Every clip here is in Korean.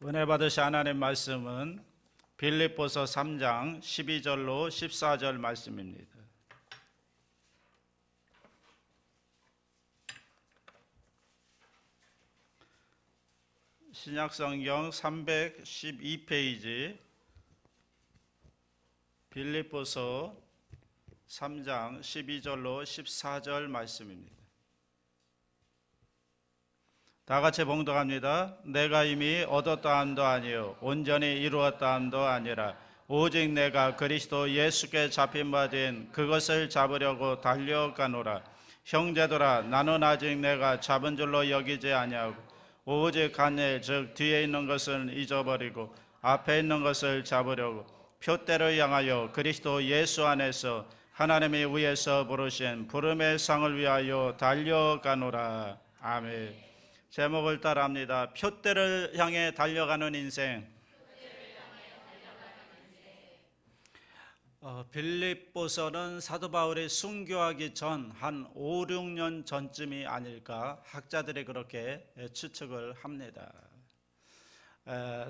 은혜 받으신 하나님 말씀은 빌립보서 3장 12절로 14절 말씀입니다. 신약성경 312페이지 빌립보서 3장 12절로 14절 말씀입니다. 다 같이 봉독합니다. 내가 이미 얻었다 함도 아니요 온전히 이루었다 함도 아니라 오직 내가 그리스도 예수께 잡힌 바 된 그것을 잡으려고 달려가노라. 형제들아, 나는 아직 내가 잡은 줄로 여기지 아니하고 오직 간일 즉 뒤에 있는 것을 잊어버리고 앞에 있는 것을 잡으려고 표대를 향하여 그리스도 예수 안에서 하나님이 위에서 부르신 부름의 상을 위하여 달려가노라. 아멘. 제목을 따라합니다. 표대를 향해 달려가는 인생. 빌립보서는 사도 바울이 순교하기 전 한 5, 6년 전쯤이 아닐까 학자들이 그렇게 추측을 합니다.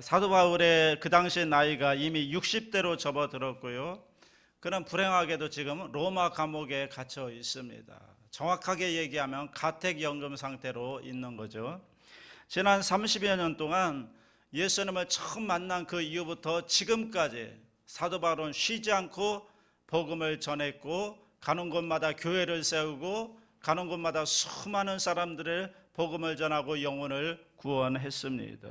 사도 바울의 그 당시 나이가 이미 60대로 접어들었고요. 그는 불행하게도 지금 로마 감옥에 갇혀 있습니다. 정확하게 얘기하면 가택연금 상태로 있는 거죠. 지난 30여 년 동안 예수님을 처음 만난 그 이후부터 지금까지 사도 바울은 쉬지 않고 복음을 전했고 가는 곳마다 교회를 세우고 가는 곳마다 수많은 사람들의 복음을 전하고 영혼을 구원했습니다.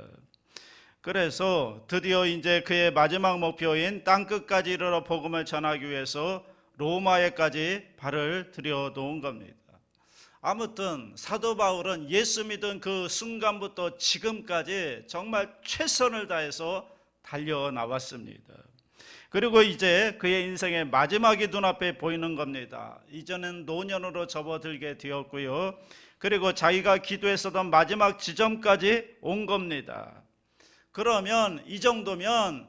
그래서 드디어 이제 그의 마지막 목표인 땅끝까지 이르러 복음을 전하기 위해서 로마에까지 발을 들여놓은 겁니다. 아무튼 사도 바울은 예수 믿은 그 순간부터 지금까지 정말 최선을 다해서 달려나왔습니다. 그리고 이제 그의 인생의 마지막이 눈앞에 보이는 겁니다. 이제는 노년으로 접어들게 되었고요. 그리고 자기가 기도했었던 마지막 지점까지 온 겁니다. 그러면 이 정도면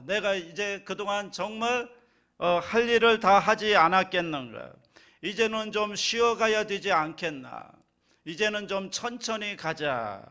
내가 이제 그동안 정말 할 일을 다 하지 않았겠는가, 이제는 좀 쉬어가야 되지 않겠나, 이제는 좀 천천히 가자,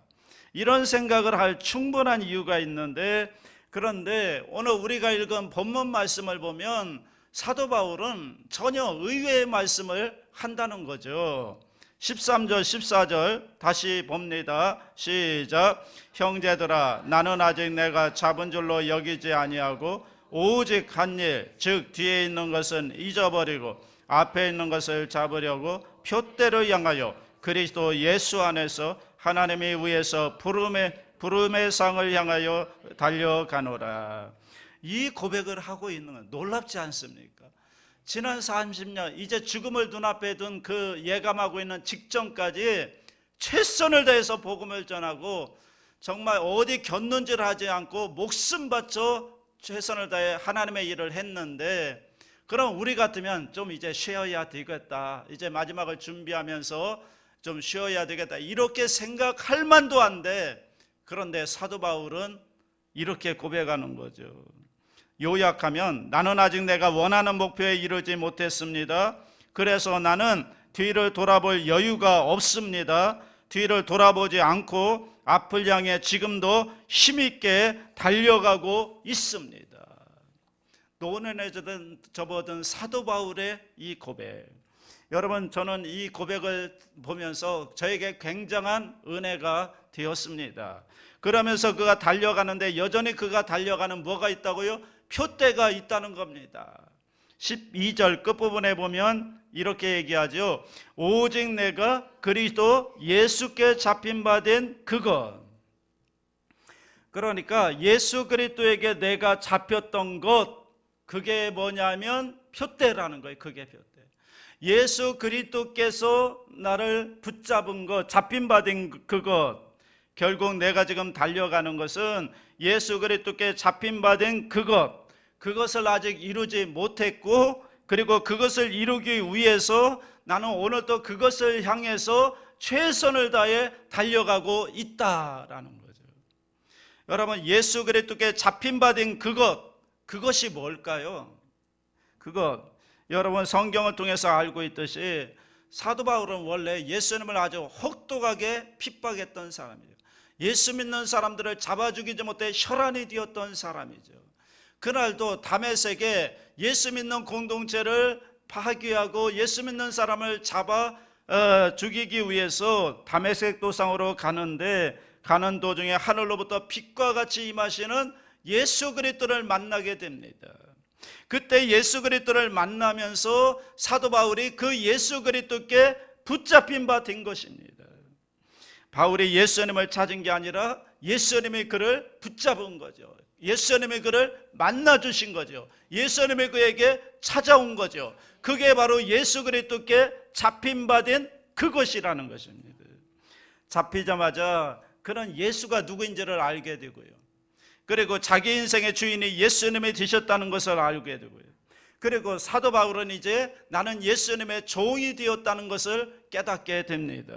이런 생각을 할 충분한 이유가 있는데, 그런데 오늘 우리가 읽은 본문 말씀을 보면 사도 바울은 전혀 의외의 말씀을 한다는 거죠. 13절 14절 다시 봅니다. 시작. 형제들아, 나는 아직 내가 잡은 줄로 여기지 아니하고 오직 한 일 즉 뒤에 있는 것은 잊어버리고 앞에 있는 것을 잡으려고 표대를 향하여 그리스도 예수 안에서 하나님이 위에서 부름의 상을 향하여 달려가노라. 이 고백을 하고 있는 건 놀랍지 않습니까? 지난 30년 이제 죽음을 눈앞에 둔 그 예감하고 있는 직전까지 최선을 다해서 복음을 전하고 정말 어디 곁눈질 하지 않고 목숨 바쳐 최선을 다해 하나님의 일을 했는데, 그럼 우리 같으면 좀 이제 쉬어야 되겠다, 이제 마지막을 준비하면서 좀 쉬어야 되겠다, 이렇게 생각할 만도 한데, 그런데 사도 바울은 이렇게 고백하는 거죠. 요약하면 나는 아직 내가 원하는 목표에 이르지 못했습니다. 그래서 나는 뒤를 돌아볼 여유가 없습니다. 뒤를 돌아보지 않고 앞을 향해 지금도 힘있게 달려가고 있습니다. 노년에 접어든 사도 바울의 이 고백, 여러분, 저는 이 고백을 보면서 저에게 굉장한 은혜가 되었습니다. 그러면서 그가 달려가는데 여전히 그가 달려가는 뭐가 있다고요? 표대가 있다는 겁니다. 12절 끝부분에 보면 이렇게 얘기하죠. 오직 내가 그리스도 예수께 잡힌 바 된 그것. 그러니까 예수 그리스도에게 내가 잡혔던 것, 그게 뭐냐면 표대라는 거예요. 그게 표대. 예수 그리스도께서 나를 붙잡은 것, 잡힌 바 된 그것. 결국 내가 지금 달려가는 것은 예수 그리스도께 잡힌 바 된 그것을 아직 이루지 못했고, 그리고 그것을 이루기 위해서 나는 오늘 또 그것을 향해서 최선을 다해 달려가고 있다라는 거죠. 여러분, 예수 그리스도께 잡힌 바 된 그것이 뭘까요? 여러분, 성경을 통해서 알고 있듯이 사도 바울은 원래 예수님을 아주 혹독하게 핍박했던 사람이에요. 예수 믿는 사람들을 잡아 죽이지 못해 혈안이 되었던 사람이죠. 그날도 다메섹에 예수 믿는 공동체를 파괴하고 예수 믿는 사람을 잡아 죽이기 위해서 다메섹 도상으로 가는 도중에 하늘로부터 빛과 같이 임하시는 예수 그리스도를 만나게 됩니다. 그때 예수 그리스도를 만나면서 사도 바울이 그 예수 그리스도께 붙잡힌 바 된 것입니다. 바울이 예수님을 찾은 게 아니라 예수님이 그를 붙잡은 거죠. 예수님이 그를 만나 주신 거죠. 예수님이 그에게 찾아온 거죠. 그게 바로 예수 그리스도께 잡힌 바 된 그것이라는 것입니다. 잡히자마자 그는 예수가 누구인지를 알게 되고요. 그리고 자기 인생의 주인이 예수님이 되셨다는 것을 알게 되고요. 그리고 사도 바울은 이제 나는 예수님의 종이 되었다는 것을 깨닫게 됩니다.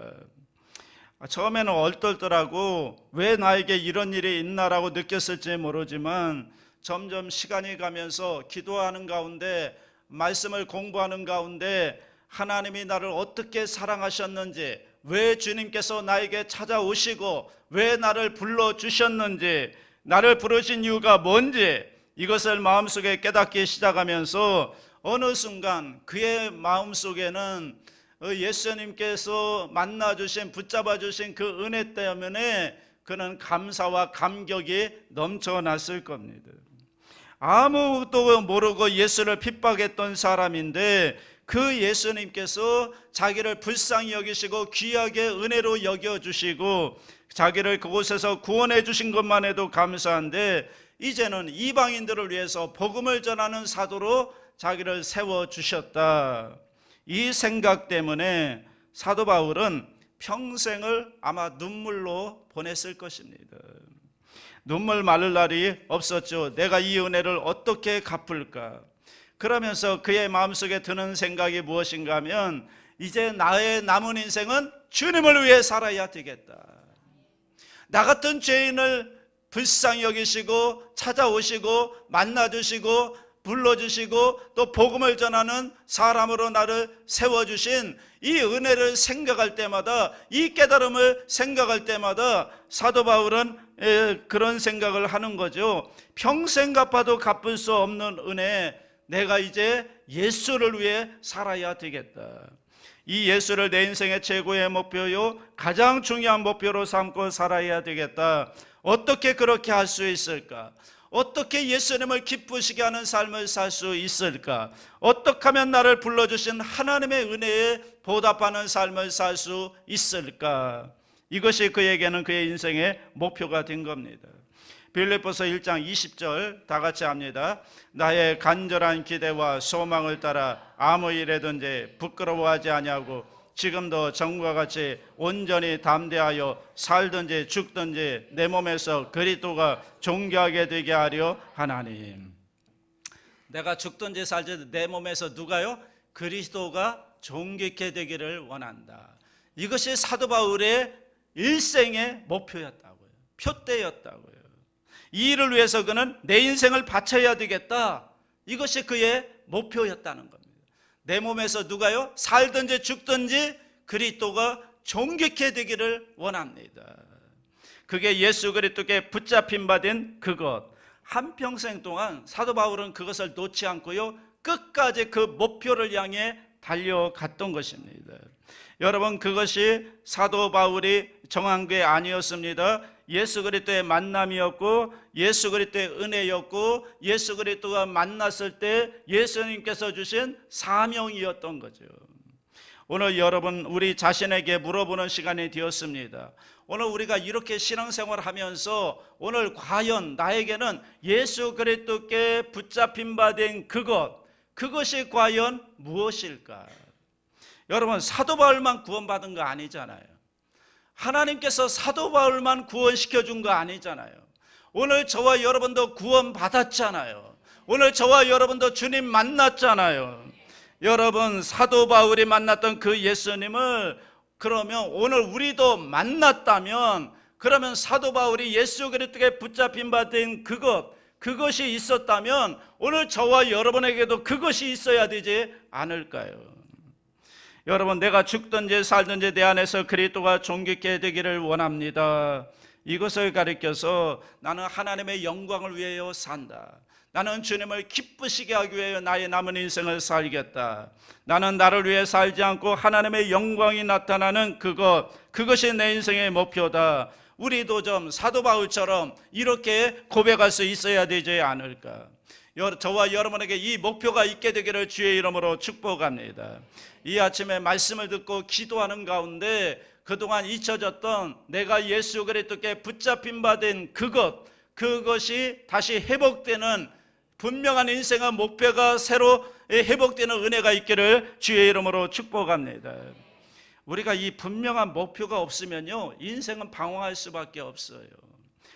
처음에는 얼떨떨하고 왜 나에게 이런 일이 있나라고 느꼈을지 모르지만 점점 시간이 가면서 기도하는 가운데 말씀을 공부하는 가운데 하나님이 나를 어떻게 사랑하셨는지, 왜 주님께서 나에게 찾아오시고 왜 나를 불러주셨는지, 나를 부르신 이유가 뭔지 이것을 마음속에 깨닫기 시작하면서 어느 순간 그의 마음속에는 예수님께서 만나주신, 붙잡아주신 그 은혜 때문에 그는 감사와 감격이 넘쳐났을 겁니다. 아무것도 모르고 예수를 핍박했던 사람인데 그 예수님께서 자기를 불쌍히 여기시고 귀하게 은혜로 여겨주시고 자기를 그곳에서 구원해 주신 것만 해도 감사한데 이제는 이방인들을 위해서 복음을 전하는 사도로 자기를 세워주셨다. 이 생각 때문에 사도 바울은 평생을 아마 눈물로 보냈을 것입니다. 눈물 마를 날이 없었죠. 내가 이 은혜를 어떻게 갚을까? 그러면서 그의 마음속에 드는 생각이 무엇인가 하면 이제 나의 남은 인생은 주님을 위해 살아야 되겠다. 나 같은 죄인을 불쌍히 여기시고 찾아오시고 만나주시고 불러주시고 또 복음을 전하는 사람으로 나를 세워주신 이 은혜를 생각할 때마다, 이 깨달음을 생각할 때마다 사도 바울은 그런 생각을 하는 거죠. 평생 갚아도 갚을 수 없는 은혜, 내가 이제 예수를 위해 살아야 되겠다. 이 예수를 내 인생의 최고의 목표요, 가장 중요한 목표로 삼고 살아야 되겠다. 어떻게 그렇게 할 수 있을까? 어떻게 예수님을 기쁘시게 하는 삶을 살 수 있을까? 어떻게 하면 나를 불러주신 하나님의 은혜에 보답하는 삶을 살 수 있을까? 이것이 그에게는 그의 인생의 목표가 된 겁니다. 빌립보서 1장 20절 다 같이 합니다. 나의 간절한 기대와 소망을 따라 아무 일에든지 부끄러워하지 아니하고 지금도 전과 같이 온전히 담대하여 살든지 죽든지 내 몸에서 그리스도가 존귀하게 되게 하려 하나님. 내가 죽든지 살든지 내 몸에서 누가요? 그리스도가 존귀케 되기를 원한다. 이것이 사도 바울의 일생의 목표였다고요. 표대였다고요. 이 일을 위해서 그는 내 인생을 바쳐야 되겠다. 이것이 그의 목표였다는 겁니다. 내 몸에서 누가요? 살든지 죽든지 그리스도가 존귀케 되기를 원합니다. 그게 예수 그리스도께 붙잡힌 바 된 그것. 한평생 동안 사도 바울은 그것을 놓지 않고요, 끝까지 그 목표를 향해 달려갔던 것입니다. 여러분, 그것이 사도 바울이 정한 게 아니었습니다. 예수 그리스도의 만남이었고 예수 그리스도의 은혜였고 예수 그리스도가 만났을 때 예수님께서 주신 사명이었던 거죠. 오늘 여러분, 우리 자신에게 물어보는 시간이 되었습니다. 오늘 우리가 이렇게 신앙생활을 하면서 오늘 과연 나에게는 예수 그리스도께 붙잡힌 바 된 그것이 과연 무엇일까? 여러분, 사도 바울만 구원받은 거 아니잖아요. 하나님께서 사도 바울만 구원시켜 준 거 아니잖아요. 오늘 저와 여러분도 구원받았잖아요. 오늘 저와 여러분도 주님 만났잖아요. 여러분, 사도 바울이 만났던 그 예수님을 그러면 오늘 우리도 만났다면, 그러면 사도 바울이 예수 그리스도께 붙잡힌 바 된 그것이 있었다면 오늘 저와 여러분에게도 그것이 있어야 되지 않을까요? 여러분, 내가 죽든지 살든지 내 안에서 그리스도가 존귀케 되기를 원합니다. 이것을 가리켜서 나는 하나님의 영광을 위하여 산다. 나는 주님을 기쁘시게 하기 위해 나의 남은 인생을 살겠다. 나는 나를 위해 살지 않고 하나님의 영광이 나타나는 그것이 내 인생의 목표다. 우리도 좀 사도 바울처럼 이렇게 고백할 수 있어야 되지 않을까. 저와 여러분에게 이 목표가 있게 되기를 주의 이름으로 축복합니다. 이 아침에 말씀을 듣고 기도하는 가운데 그동안 잊혀졌던 내가 예수 그리스도께 붙잡힌 바 된 그것이 다시 회복되는 분명한 인생의 목표가 새로 회복되는 은혜가 있기를 주의 이름으로 축복합니다. 우리가 이 분명한 목표가 없으면요, 인생은 방황할 수밖에 없어요.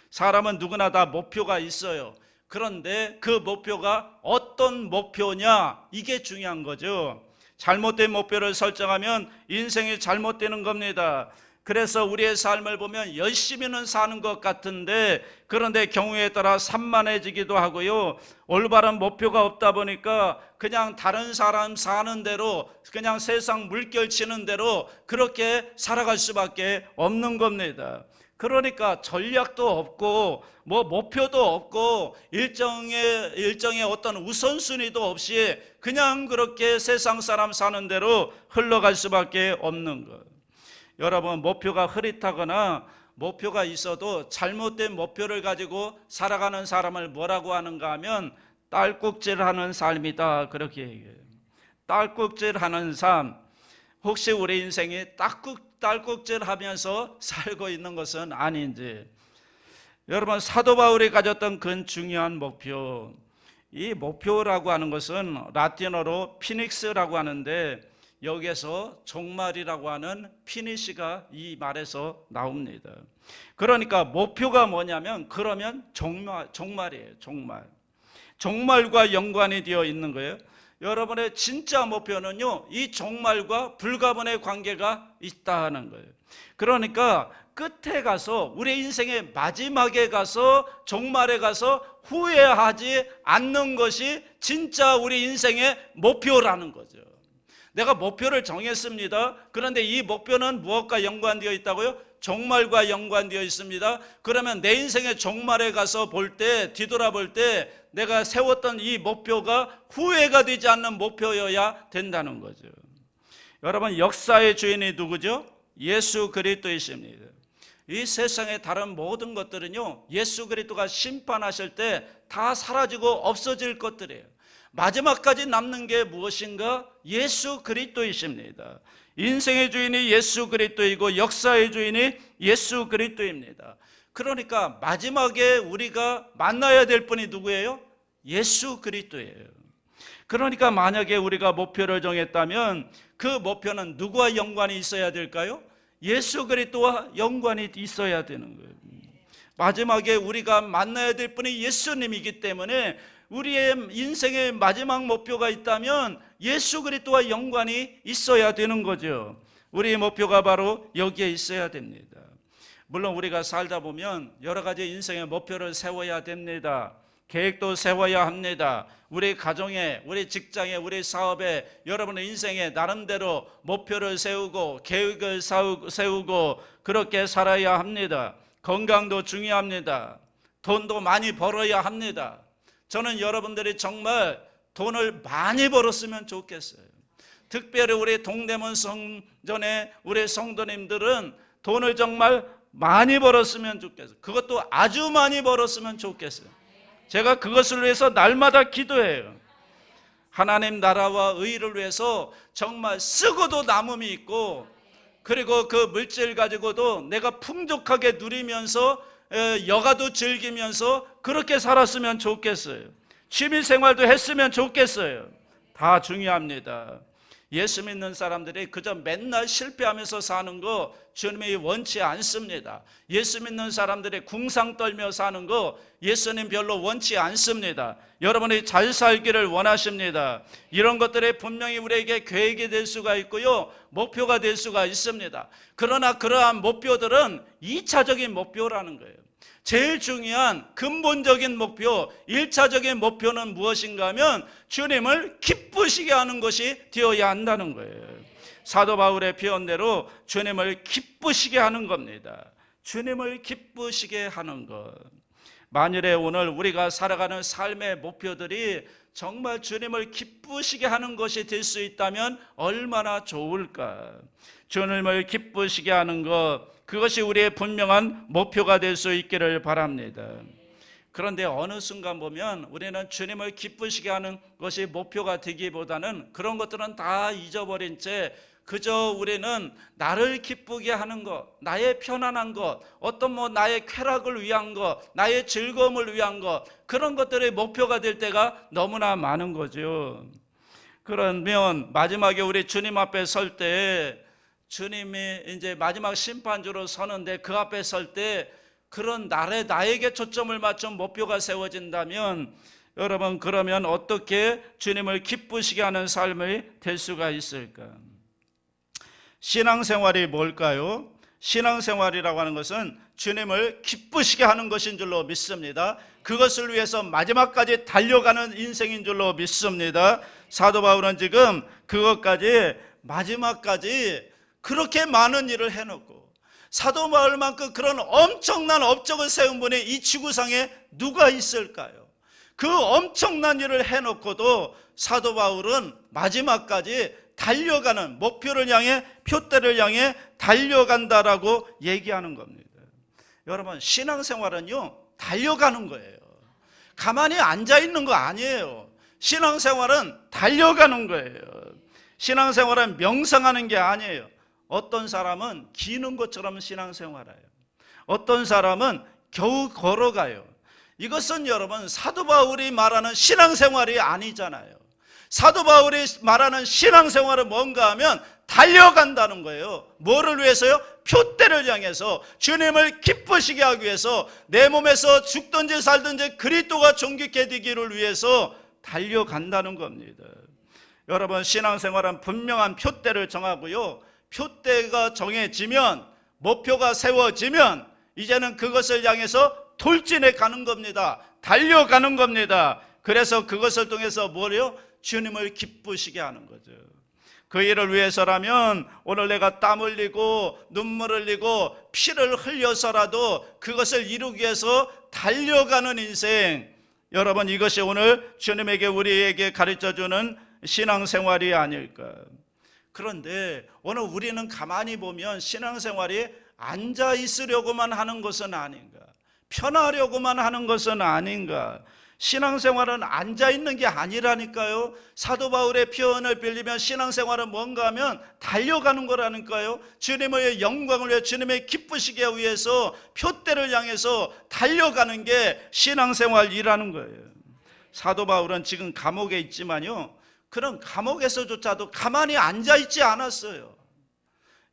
사람은 누구나 다 목표가 있어요. 그런데 그 목표가 어떤 목표냐, 이게 중요한 거죠. 잘못된 목표를 설정하면 인생이 잘못되는 겁니다. 그래서 우리의 삶을 보면 열심히는 사는 것 같은데, 그런데 경우에 따라 산만해지기도 하고요, 올바른 목표가 없다 보니까 그냥 다른 사람 사는 대로, 그냥 세상 물결 치는 대로 그렇게 살아갈 수밖에 없는 겁니다. 그러니까 전략도 없고 목표도 없고 일정의 어떤 우선순위도 없이 그냥 그렇게 세상 사람 사는 대로 흘러갈 수밖에 없는 것. 여러분, 목표가 흐릿하거나 목표가 있어도 잘못된 목표를 가지고 살아가는 사람을 뭐라고 하는가 하면 딸꾹질하는 삶이다, 그렇게 얘기해요. 딸꾹질하는 삶. 혹시 우리 인생이 딸꾹질하면서 살고 있는 것은 아닌지. 여러분, 사도 바울이 가졌던 그 중요한 목표, 이 목표라고 하는 것은 라틴어로 피닉스라고 하는데, 여기에서 종말이라고 하는 피니시가 이 말에서 나옵니다. 그러니까 목표가 뭐냐면, 그러면 종말이에요. 종말과 연관이 되어 있는 거예요. 여러분의 진짜 목표는요, 이 종말과 불가분의 관계가 있다는 거예요. 그러니까 끝에 가서, 우리 인생의 마지막에 가서, 종말에 가서 후회하지 않는 것이 진짜 우리 인생의 목표라는 거죠. 내가 목표를 정했습니다. 그런데 이 목표는 무엇과 연관되어 있다고요? 종말과 연관되어 있습니다. 그러면 내 인생의 종말에 가서 볼 때, 뒤돌아볼 때 내가 세웠던 이 목표가 후회가 되지 않는 목표여야 된다는 거죠. 여러분, 역사의 주인이 누구죠? 예수 그리스도이십니다. 이 세상의 다른 모든 것들은요, 예수 그리스도가 심판하실 때 다 사라지고 없어질 것들이에요. 마지막까지 남는 게 무엇인가? 예수 그리스도이십니다. 인생의 주인이 예수 그리스도이고 역사의 주인이 예수 그리스도입니다. 그러니까 마지막에 우리가 만나야 될 분이 누구예요? 예수 그리스도예요. 그러니까 만약에 우리가 목표를 정했다면 그 목표는 누구와 연관이 있어야 될까요? 예수 그리스도와 연관이 있어야 되는 거예요. 마지막에 우리가 만나야 될 분이 예수님이기 때문에 우리의 인생의 마지막 목표가 있다면 예수 그리스도와 연관이 있어야 되는 거죠. 우리의 목표가 바로 여기에 있어야 됩니다. 물론 우리가 살다 보면 여러 가지 인생의 목표를 세워야 됩니다. 계획도 세워야 합니다. 우리 가정에, 우리 직장에, 우리 사업에, 여러분의 인생에 나름대로 목표를 세우고 계획을 세우고 그렇게 살아야 합니다. 건강도 중요합니다. 돈도 많이 벌어야 합니다. 저는 여러분들이 정말 돈을 많이 벌었으면 좋겠어요. 특별히 우리 동대문 성전에 우리 성도님들은 돈을 정말 많이 벌었으면 좋겠어요. 그것도 아주 많이 벌었으면 좋겠어요. 제가 그것을 위해서 날마다 기도해요. 하나님 나라와 의를 위해서 정말 쓰고도 남음이 있고, 그리고 그 물질 가지고도 내가 풍족하게 누리면서 여가도 즐기면서 그렇게 살았으면 좋겠어요. 취미생활도 했으면 좋겠어요. 다 중요합니다. 예수 믿는 사람들이 그저 맨날 실패하면서 사는 거 주님이 원치 않습니다. 예수 믿는 사람들이 궁상 떨며 사는 거 예수님 별로 원치 않습니다. 여러분이 잘 살기를 원하십니다. 이런 것들이 분명히 우리에게 계획이 될 수가 있고요, 목표가 될 수가 있습니다. 그러나 그러한 목표들은 2차적인 목표라는 거예요. 제일 중요한 근본적인 목표, 1차적인 목표는 무엇인가 하면 주님을 기쁘시게 하는 것이 되어야 한다는 거예요. 사도 바울의 표현대로 주님을 기쁘시게 하는 겁니다. 주님을 기쁘시게 하는 것. 만일에 오늘 우리가 살아가는 삶의 목표들이 정말 주님을 기쁘시게 하는 것이 될 수 있다면 얼마나 좋을까. 주님을 기쁘시게 하는 것, 그것이 우리의 분명한 목표가 될 수 있기를 바랍니다. 그런데 어느 순간 보면 우리는 주님을 기쁘시게 하는 것이 목표가 되기보다는 그런 것들은 다 잊어버린 채 그저 우리는 나를 기쁘게 하는 것, 나의 편안한 것, 어떤 나의 쾌락을 위한 것, 나의 즐거움을 위한 것, 그런 것들의 목표가 될 때가 너무나 많은 거죠. 그러면 마지막에 우리 주님 앞에 설 때, 주님이 이제 마지막 심판주로 서는데 그 앞에 설 때 그런 나에게 초점을 맞춘 목표가 세워진다면 여러분, 그러면 어떻게 주님을 기쁘시게 하는 삶이 될 수가 있을까? 신앙생활이 뭘까요? 신앙생활이라고 하는 것은 주님을 기쁘시게 하는 것인 줄로 믿습니다. 그것을 위해서 마지막까지 달려가는 인생인 줄로 믿습니다. 사도 바울은 지금 그것까지 마지막까지 그렇게 많은 일을 해놓고, 사도 바울만큼 그런 엄청난 업적을 세운 분이 이 지구상에 누가 있을까요? 그 엄청난 일을 해놓고도 사도 바울은 마지막까지 달려가는, 목표를 향해, 표대를 향해 달려간다라고 얘기하는 겁니다. 여러분, 신앙생활은요, 달려가는 거예요. 가만히 앉아있는 거 아니에요. 신앙생활은 달려가는 거예요. 신앙생활은 명상하는 게 아니에요. 어떤 사람은 기는 것처럼 신앙생활해요. 어떤 사람은 겨우 걸어가요. 이것은 여러분, 사도 바울이 말하는 신앙생활이 아니잖아요. 사도 바울이 말하는 신앙생활은 뭔가 하면 달려간다는 거예요. 뭐를 위해서요? 표대를 향해서, 주님을 기쁘시게 하기 위해서, 내 몸에서 죽든지 살든지 그리스도가 존귀케 되기를 위해서 달려간다는 겁니다. 여러분, 신앙생활은 분명한 표대를 정하고요, 표대가 정해지면, 목표가 세워지면 이제는 그것을 향해서 돌진해 가는 겁니다. 달려가는 겁니다. 그래서 그것을 통해서 뭐래요? 주님을 기쁘시게 하는 거죠. 그 일을 위해서라면 오늘 내가 땀 흘리고 눈물 흘리고 피를 흘려서라도 그것을 이루기 위해서 달려가는 인생, 여러분, 이것이 오늘 주님에게, 우리에게 가르쳐주는 신앙생활이 아닐까. 그런데 오늘 우리는 가만히 보면 신앙생활이 앉아 있으려고만 하는 것은 아닌가, 편하려고만 하는 것은 아닌가. 신앙생활은 앉아있는 게 아니라니까요. 사도 바울의 표현을 빌리면 신앙생활은 뭔가 하면 달려가는 거라니까요. 주님의 영광을 위해, 주님의 기쁘시게 위해서 표대를 향해서 달려가는 게 신앙생활이라는 거예요. 사도 바울은 지금 감옥에 있지만요, 그런 감옥에서조차도 가만히 앉아있지 않았어요.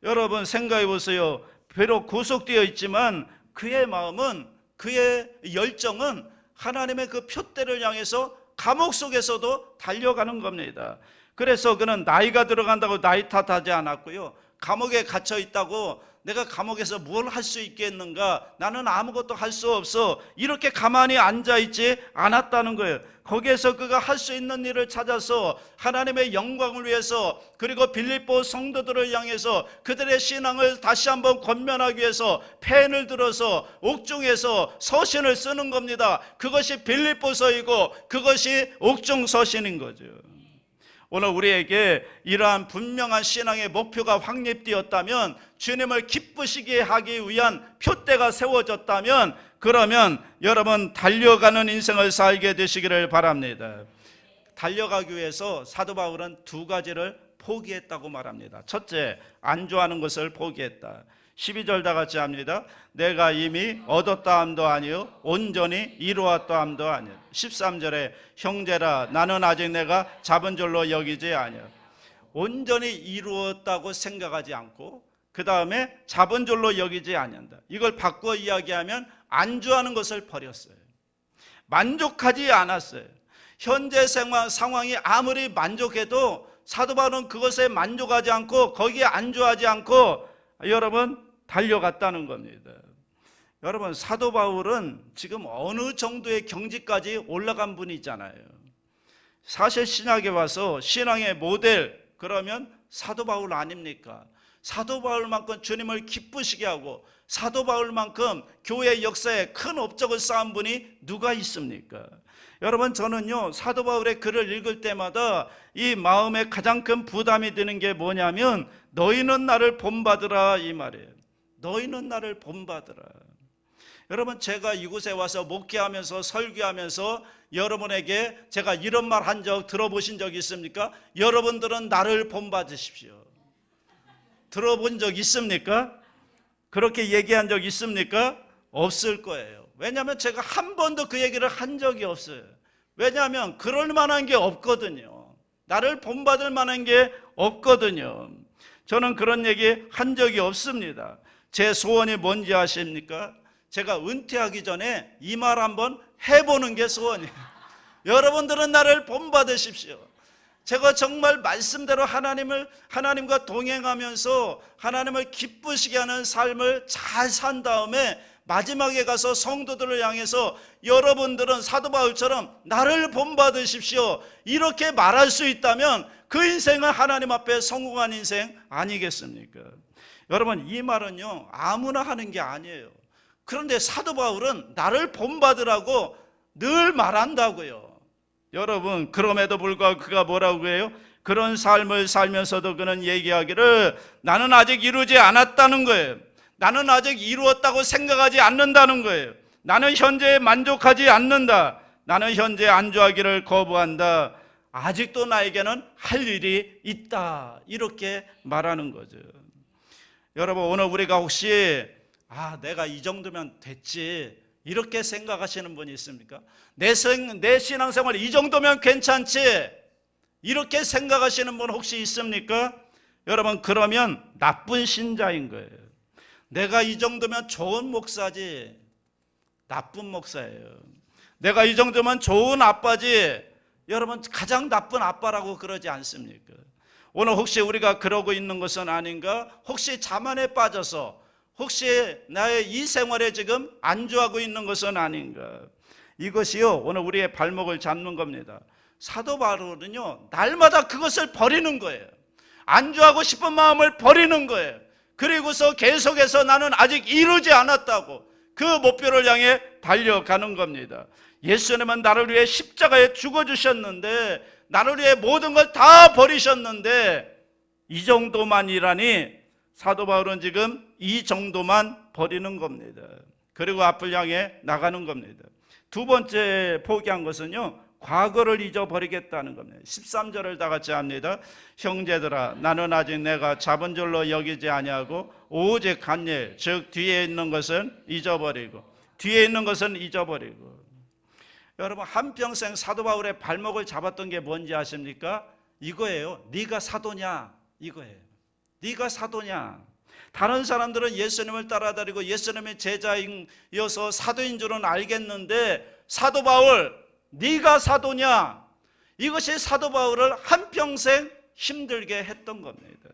여러분 생각해 보세요. 비록 구속되어 있지만 그의 마음은, 그의 열정은 하나님의 그 표대를 향해서 감옥 속에서도 달려가는 겁니다. 그래서 그는 나이가 들어간다고 나이 탓하지 않았고요, 감옥에 갇혀 있다고 내가 감옥에서 뭘 할 수 있겠는가, 나는 아무것도 할 수 없어, 이렇게 가만히 앉아있지 않았다는 거예요. 거기에서 그가 할 수 있는 일을 찾아서 하나님의 영광을 위해서, 그리고 빌립보 성도들을 향해서 그들의 신앙을 다시 한번 권면하기 위해서 펜을 들어서 옥중에서 서신을 쓰는 겁니다. 그것이 빌립보서이고 그것이 옥중 서신인 거죠. 오늘 우리에게 이러한 분명한 신앙의 목표가 확립되었다면, 주님을 기쁘시게 하기 위한 표대가 세워졌다면, 그러면 여러분 달려가는 인생을 살게 되시기를 바랍니다. 달려가기 위해서 사도 바울은 두 가지를 포기했다고 말합니다. 첫째, 안주하는 것을 포기했다. 12절 다 같이 합니다. 내가 이미 얻었다 함도 아니요 온전히 이루었다 함도 아니요. 13절에 형제라 나는 아직 내가 잡은 줄로 여기지 아니요. 온전히 이루었다고 생각하지 않고 그 다음에 잡은 줄로 여기지 않는다. 이걸 바꿔 이야기하면 안주하는 것을 버렸어요. 만족하지 않았어요. 현재 상황이 아무리 만족해도 사도 바울은 그것에 만족하지 않고 거기에 안주하지 않고 여러분 달려갔다는 겁니다. 여러분, 사도 바울은 지금 어느 정도의 경지까지 올라간 분이잖아요. 사실 신약에 와서 신앙의 모델, 그러면 사도 바울 아닙니까? 사도 바울만큼 주님을 기쁘시게 하고 사도 바울만큼 교회 역사에 큰 업적을 쌓은 분이 누가 있습니까? 여러분, 저는요 사도 바울의 글을 읽을 때마다 이 마음에 가장 큰 부담이 드는 게 뭐냐면 너희는 나를 본받으라 이 말이에요. 너희는 나를 본받으라. 여러분, 제가 이곳에 와서 목회하면서 설교하면서 여러분에게 제가 이런 말 한 적 들어보신 적 있습니까? 여러분들은 나를 본받으십시오. 들어본 적 있습니까? 그렇게 얘기한 적 있습니까? 없을 거예요. 왜냐하면 제가 한 번도 그 얘기를 한 적이 없어요. 왜냐하면 그럴 만한 게 없거든요. 나를 본받을 만한 게 없거든요. 저는 그런 얘기 한 적이 없습니다. 제 소원이 뭔지 아십니까? 제가 은퇴하기 전에 이 말 한번 해보는 게 소원이에요. 여러분들은 나를 본받으십시오. 제가 정말 말씀대로 하나님과 동행하면서 하나님을 기쁘시게 하는 삶을 잘 산 다음에 마지막에 가서 성도들을 향해서 여러분들은 사도 바울처럼 나를 본받으십시오 이렇게 말할 수 있다면 그 인생은 하나님 앞에 성공한 인생 아니겠습니까? 여러분, 이 말은요 아무나 하는 게 아니에요. 그런데 사도 바울은 나를 본받으라고 늘 말한다고요. 여러분, 그럼에도 불구하고 그가 뭐라고 해요? 그런 삶을 살면서도 그는 얘기하기를 나는 아직 이루지 않았다는 거예요. 나는 아직 이루었다고 생각하지 않는다는 거예요. 나는 현재에 만족하지 않는다. 나는 현재에 안주하기를 거부한다. 아직도 나에게는 할 일이 있다. 이렇게 말하는 거죠. 여러분, 오늘 우리가 혹시 내가 이 정도면 됐지 이렇게 생각하시는 분이 있습니까? 내 신앙생활 이 정도면 괜찮지 이렇게 생각하시는 분 혹시 있습니까? 여러분, 그러면 나쁜 신자인 거예요. 내가 이 정도면 좋은 목사지 나쁜 목사예요. 내가 이 정도면 좋은 아빠지 여러분 가장 나쁜 아빠라고 그러지 않습니까? 오늘 혹시 우리가 그러고 있는 것은 아닌가? 혹시 자만에 빠져서 혹시 나의 이 생활에 지금 안주하고 있는 것은 아닌가? 이것이요 오늘 우리의 발목을 잡는 겁니다. 사도 바울은요 날마다 그것을 버리는 거예요. 안주하고 싶은 마음을 버리는 거예요. 그리고서 계속해서 나는 아직 이루지 않았다고 그 목표를 향해 달려가는 겁니다. 예수님은 나를 위해 십자가에 죽어주셨는데 나를 위해 모든 걸 다 버리셨는데 이 정도만이라니 사도 바울은 지금 이 정도만 버리는 겁니다. 그리고 앞을 향해 나가는 겁니다. 두 번째 포기한 것은요 과거를 잊어버리겠다는 겁니다. 13절을 다 같이 합니다. 형제들아 나는 아직 내가 잡은 줄로 여기지 아니하고 오직 한 일 즉 뒤에 있는 것은 잊어버리고 여러분, 한평생 사도 바울의 발목을 잡았던 게 뭔지 아십니까? 이거예요. 네가 사도냐 이거예요. 네가 사도냐. 다른 사람들은 예수님을 따라다니고 예수님의 제자이어서 사도인 줄은 알겠는데 사도 바울 네가 사도냐? 이것이 사도 바울을 한평생 힘들게 했던 겁니다.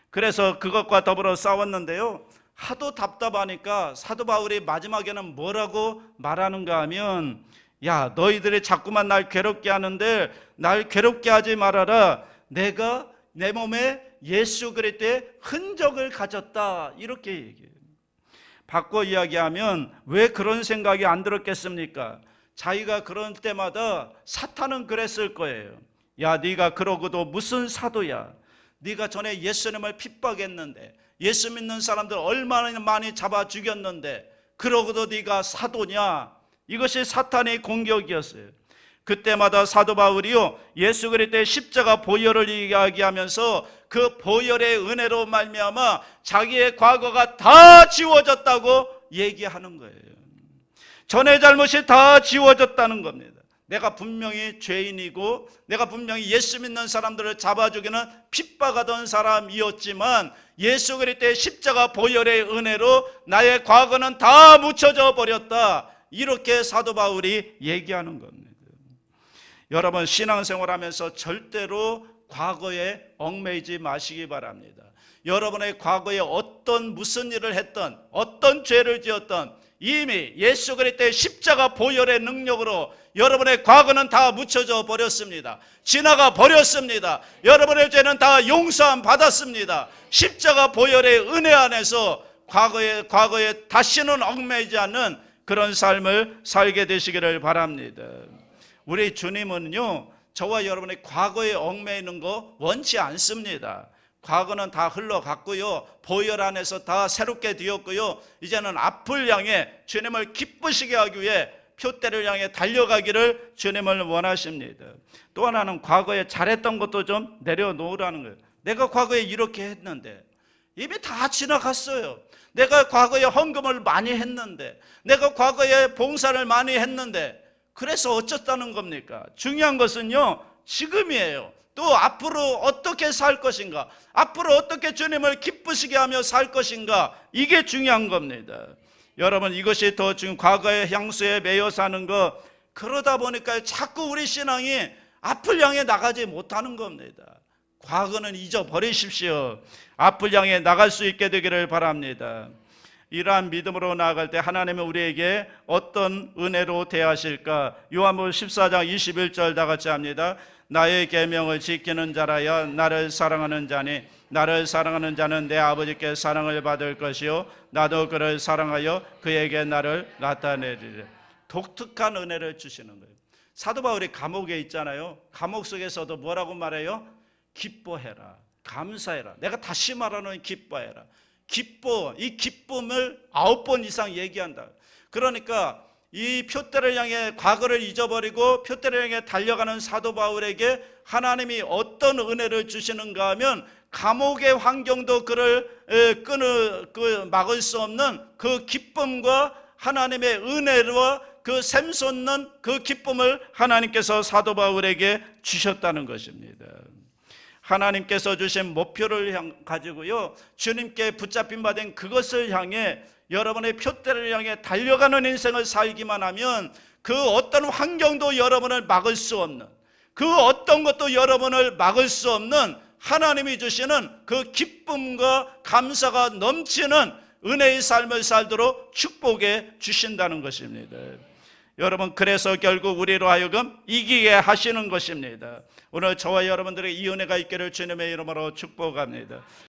그래서 그것과 더불어 싸웠는데요 하도 답답하니까 사도 바울이 마지막에는 뭐라고 말하는가 하면 야 너희들이 자꾸만 날 괴롭게 하는데 날 괴롭게 하지 말아라. 내가 내 몸에 예수 그리스도의 흔적을 가졌다 이렇게 얘기해요. 바꿔 이야기하면 왜 그런 생각이 안 들었겠습니까? 자기가 그럴 때마다 사탄은 그랬을 거예요. 야 네가 그러고도 무슨 사도야. 네가 전에 예수님을 핍박했는데 예수 믿는 사람들 얼마나 많이 잡아 죽였는데 그러고도 네가 사도냐. 이것이 사탄의 공격이었어요. 그때마다 사도 바울이요 예수 그리스도의 십자가 보혈을 이야기하면서 그 보혈의 은혜로 말미암아 자기의 과거가 다 지워졌다고 얘기하는 거예요. 전의 잘못이 다 지워졌다는 겁니다. 내가 분명히 죄인이고 내가 분명히 예수 믿는 사람들을 잡아 죽이는 핍박하던 사람이었지만 예수 그리스도의 십자가 보혈의 은혜로 나의 과거는 다 묻혀져 버렸다. 이렇게 사도 바울이 얘기하는 겁니다. 여러분, 신앙생활하면서 절대로 과거에 얽매이지 마시기 바랍니다. 여러분의 과거에 무슨 일을 했던 어떤 죄를 지었던 이미 예수 그리스도의 십자가 보혈의 능력으로 여러분의 과거는 다 묻혀져 버렸습니다. 지나가 버렸습니다. 여러분의 죄는 다 용서함 받았습니다. 십자가 보혈의 은혜 안에서 과거에 다시는 얽매이지 않는 그런 삶을 살게 되시기를 바랍니다. 우리 주님은요, 저와 여러분의 과거에 얽매이는 거 원치 않습니다. 과거는 다 흘러갔고요, 보혈 안에서 다 새롭게 되었고요, 이제는 앞을 향해 주님을 기쁘시게 하기 위해 표대를 향해 달려가기를 주님을 원하십니다. 또 하나는 과거에 잘했던 것도 좀 내려놓으라는 거예요. 내가 과거에 이렇게 했는데 이미 다 지나갔어요. 내가 과거에 헌금을 많이 했는데, 내가 과거에 봉사를 많이 했는데 그래서 어쩌다는 겁니까? 중요한 것은요, 지금이에요. 또 앞으로 어떻게 살 것인가, 앞으로 어떻게 주님을 기쁘시게 하며 살 것인가, 이게 중요한 겁니다. 여러분, 이것이 더 지금 과거의 향수에 매여 사는 거, 그러다 보니까 자꾸 우리 신앙이 앞을 향해 나가지 못하는 겁니다. 과거는 잊어버리십시오. 앞을 향해 나갈 수 있게 되기를 바랍니다. 이러한 믿음으로 나아갈 때 하나님은 우리에게 어떤 은혜로 대하실까? 요한복음 14장 21절 다 같이 합니다. 나의 계명을 지키는 자라야 나를 사랑하는 자니 나를 사랑하는 자는 내 아버지께 사랑을 받을 것이요 나도 그를 사랑하여 그에게 나를 나타내리라. 독특한 은혜를 주시는 거예요. 사도 바울이 감옥에 있잖아요. 감옥 속에서도 뭐라고 말해요? 기뻐해라, 감사해라. 내가 다시 말하는 기뻐해라. 기뻐, 이 기쁨을 9번 이상 얘기한다. 그러니까 이 표대를 향해 과거를 잊어버리고 표대를 향해 달려가는 사도 바울에게 하나님이 어떤 은혜를 주시는가 하면, 감옥의 환경도 그를 막을 수 없는 그 기쁨과 하나님의 은혜와 그 샘솟는 그 기쁨을 하나님께서 사도 바울에게 주셨다는 것입니다. 하나님께서 주신 목표를 가지고요, 주님께 붙잡힌 바 된 그것을 향해 여러분의 표대를 향해 달려가는 인생을 살기만 하면 그 어떤 환경도 여러분을 막을 수 없는, 그 어떤 것도 여러분을 막을 수 없는 하나님이 주시는 그 기쁨과 감사가 넘치는 은혜의 삶을 살도록 축복해 주신다는 것입니다. 여러분, 그래서 결국 우리로 하여금 이기게 하시는 것입니다. 오늘 저와 여러분들에게 이 은혜가 있기를 주님의 이름으로 축복합니다.